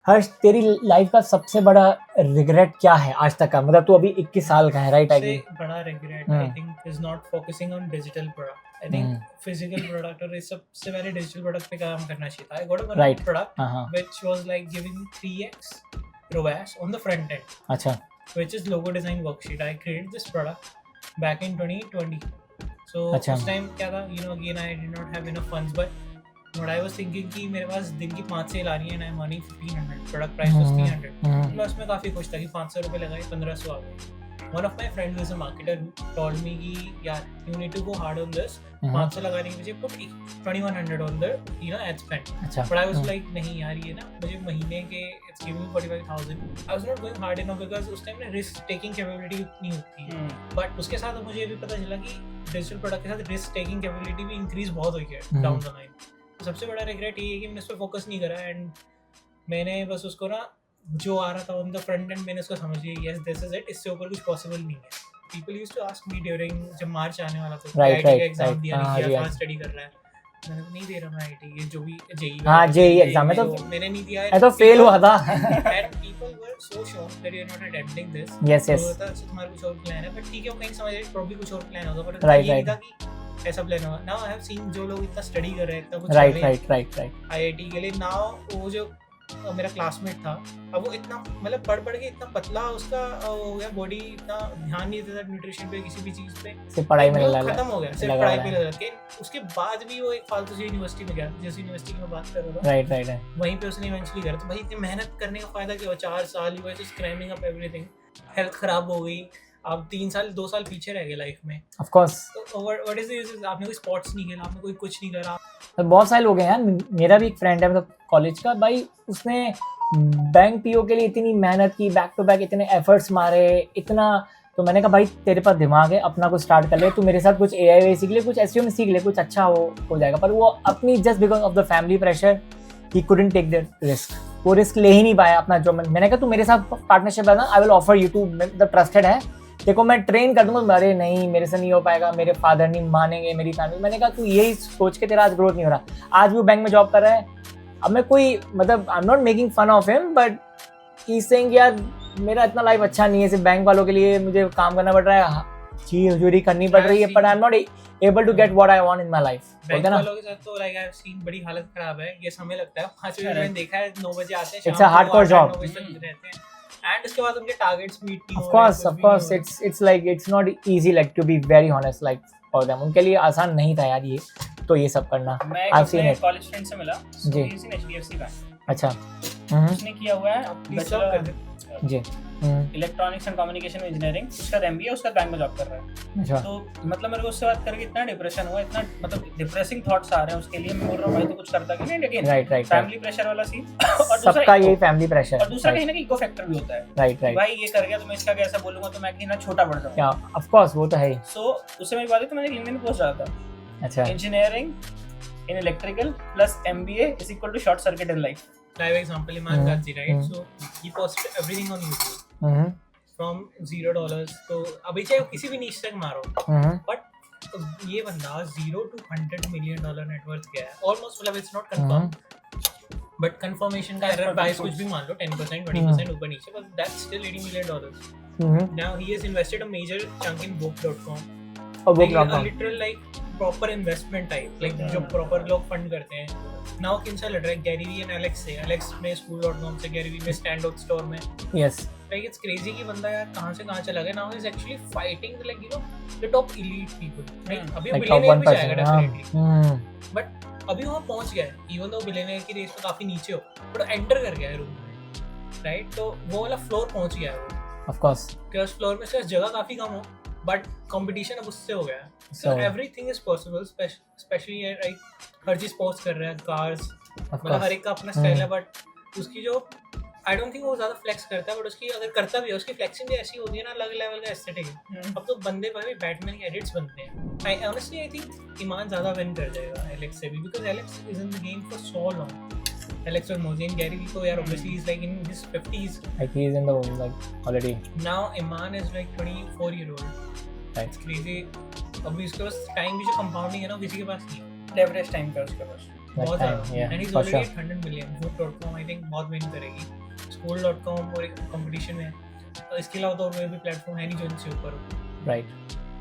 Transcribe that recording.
हर्ष, तेरी लाइफ का सबसे बड़ा रिग्रेट क्या है आज तक का? मतलब तू अभी 21 साल का है, राइट? सबसे बड़ा regret I think is not focusing on digital product. I think physical product और इस सबसे पहले डिजिटल प्रोडक्ट पे काम करना चाहिए था। I got a Right. Product which was like giving 3x ROAS on the front end, अच्छा, which is logo design worksheet. I created this product back in 2020. So अच्छा. उस टाइम क्या था, you know, again I did not have enough funds, but what I was thinking कि मेरे पास दिन की 5 cell आ रही है and I'm earning 1500, product price was 300. मैं उसमें काफ़ी खुश था कि 500 रुपये लगाए 1500 आ गए. One of my friends who is a marketer told me कि यार you need to go hard on this. 500 लगाने की वजह put 2100 on the ad spend. अच्छा. But I was like नहीं यार, ये ना मुझे महीने के it's giving me 45,000. I was not going hard enough because उस टाइम में risk taking capability उतनी होती है. But उसके साथ मुझे ये भी पता चला कि डिजिटल प्रोडक्ट के साथ risk taking capability भी increase बहुत हुई है down the line. तो सबसे बड़ा रिग्रेट ये है कि मैंने उस पर फोकस नहीं करा एंड मैंने बस उसको ना जो आ रहा था ऑन द फ्रंट एंड मैंने उसको समझ लिया, यस दिस इज इट, इससे ऊपर कुछ पॉसिबल नहीं है. People used to ask me during जब मार्च आने वाला था, राइट आईटी का एग्जाम दिया नहीं किया, कहां स्टडी कर रहा है. मैंने नहीं दे रहा मैं आईटी, ये जो भी जेई, हां जेई एग्जाम में तो मैंने नहीं दिया है, मैं तो फेल हुआ था. And people were so shocked that you are not attempting this. Yes yes, तो तुम्हारा कुछ और प्लान है, बट ठीक है वो कहीं समझ रहे प्रॉब्ली कुछ और प्लान होगा, पर राइट ये राइट था कि ऐसा प्लान होगा. नाउ आई हैव सीन जो लोग इतना स्टडी कर रहे हैं, इतना कुछ right right right right IIT के लिए. नाउ वो जो मेरा क्लासमेट था, अब वो इतना मतलब पढ़ के इतना पतला उसका हो गया बॉडी, इतना ध्यान नहीं देता न्यूट्रिशन पे, किसी भी चीज पे, सिर्फ पढ़ाई में लगा, खत्म हो गया, सिर्फ पढ़ाई पे लगा के. उसके बाद भी वो एक फालतू सी यूनिवर्सिटी में गया, जिस यूनिवर्सिटी की मैं बात कर रहा था, राइट राइट राइट, वहीं पे उसने इवेंचुअली करा. तो भाई इतनी मेहनत करने का फायदा क्या हुआ? 4 साल you was just cramming up everything, health खराब हो गई, आप 2 साल पीछे रह गए लाइफ में. Of course. तो व्हाट इज द यूज? आपने कोई स्पोर्ट्स नहीं खेला, आपने कोई कुछ नहीं करा. तो बहुत सारे लोग हैं यार. मेरा भी एक फ्रेंड है मतलब कॉलेज का भाई, उसने बैंक पीओ के लिए इतनी मेहनत की, बैक टू बैक इतने एफर्ट्स मारे, इतना. तो मैंने कहा भाई तेरे पास दिमाग है, अपना कुछ स्टार्ट कर ले, तू मेरे साथ कुछ एआई सीख ले, कुछ एसईओ में सीख ले, कुछ अच्छा हो जाएगा. पर वो अपनी just because of the family pressure ही कुडंट टेक द रिस्क. वो रिस्क ले ही नहीं पाया अपना. जो मैंने कहा तू मेरे साथ पार्टनरशिप है ना, I will offer you to, the trusted है, देखो मैं ट्रेन कर दूंगा. अरे नहीं मेरे से नहीं हो पाएगा, मेरे फादर नहीं मानेंगे, मेरी फैमिली. मैंने कहा तू यही सोच के तेरा आज ग्रोथ नहीं हो रहा. आज भी वो बैंक में जॉब कर रहा है. अब मैं कोई मतलब I am not making fun of him, but he is saying यार मेरा इतना लाइफ अच्छा नहीं है, सिर्फ बैंक वालों के लिए मुझे काम करना पड़ रहा है, चीज हजूरी करनी पड़ रही है, but I am not able to get what I want in my life. Bank वालों के साथ तो लाइक आई हैव सीन बड़ी हालत खराब है. ये समय लगता है 5 बजे, मैंने देखा है 9 बजे आते हैं, इट्स अ हार्डकोर जॉब रहते हैं एंड उसके बाद उनके टारगेट्स मीट नहीं हो रहे. Of course it's like it's not easy, like to be very honest, like for them. उनके लिए आसान नहीं था यार ये तो ये सब करना. मैं अपने कॉलेज फ्रेंड से मिला जी, HDFC बैंक. अच्छा. उसने किया हुआ है बैचलर जी इलेक्ट्रॉनिक्स एंड कम्युनिकेशन इंजीनियरिंग, उसका एमबीए, उसका बैंक में जॉब कर रहा है. अच्छा. तो मतलब मेरे को उससे बात करके इतना डिप्रेशन हुआ, इतना मतलब डिप्रेसिंग थॉट्स आ रहे हैं उसके लिए. मैं बोल रहा हूँ भाई तो कुछ करता कि नहीं, लेकिन राइट राइट फैमिली प्रेशर वाला सीन. और सबका यही फैमिली प्रेशर. और दूसरा कहीं ना कहीं इको फैक्टर भी होता है. राइट राइट, भाई ये कर गया तो मैं इसका कैसा बोलूंगा, तो मैं कहीं ना छोटा पड़ जाऊंगा. क्या ऑफ कोर्स वो तो है. सो उससे मेरी बात है तो मैंने लिंक्डइन पे पोस्ट डाला था. अच्छा. Engineering in electrical plus MBA is equal to short circuit in life. Live example Iman Ghazi, right? So he posted everything on YouTube from $0. तो अभी चाहे किसी भी नीश तक मारो, बट ये बंदा $0 to $100 million नेटवर्थ गया है ऑलमोस्ट. मतलब it's not confirm, but confirmation का एरर बाइस कुछ भी मान लो 10% 20% ऊपर नीचे, but that's still $80 million. Now he has invested a major chunk in book.com. Literal like proper investment type, like जो प्रॉपर लोग फंड करते हैं. नाउ किनसे लड़ रहा है? गैरी वी एंड एलेक्स से. एलेक्स में school.com से, गैरी वी में स्टैंडआउट स्टोर में. यस, लाइक इट्स क्रेजी कि बंदा यार कहां से कहां चला गया. Now he is actually fighting like you know the top elite people. Like अभी बिलियनियर भी जाएगा डेफिनेटली, बट अभी वहां पहुंच गया है. इवन दो बिलियनियर की रेस पे काफी नीचे हो, बट एंटर कर गया है रूम में, राइट? तो वो वाला फ्लोर पहुंच गया है वो. ऑफ कोर्स कि उस फ्लोर में सिर्फ जगह काफी कम हो, बट कंपटीशन अब उससे हो गया है. So everything is possible, specially like हर चीज पोस्ट कर रहा है, कार्स, मतलब हर एक का अपना स्टाइल है. बट उसकी जो आई डोंट थिंक वो ज्यादा फ्लेक्स करता है, बट उसकी अगर करता भी है, उसकी फ्लेक्सिंग भी ऐसी होती है ना, अलग लेवल का एस्थेटिक है. अब तो बंदे भाई बैटमैन के एडिट्स बनते हैं. आई ऑनेस्टली आई थिंक ईमान ज्यादा विन कर जाएगा एलेक्स से भी, because Alex is in the game for so long. Alex or Mozin, Gary Vee तो यार obviously he's like in his 50s. Like he is in the like already. Now Iman is like 24-year-old. That's crazy. अभी इसके पास time भी जो compounding है ना, किसी के पास नहीं. लेवरेज टाइम का उसके पास. बहुत time, ज़्यादा yeah, and is for already sure. 100 million Zoop.com I think बहुत विन करेगी School.com और एक कंपटीशन में और इसके अलावा तो और कोई भी प्लेटफॉर्म है नहीं जो इनसे ऊपर हो Right.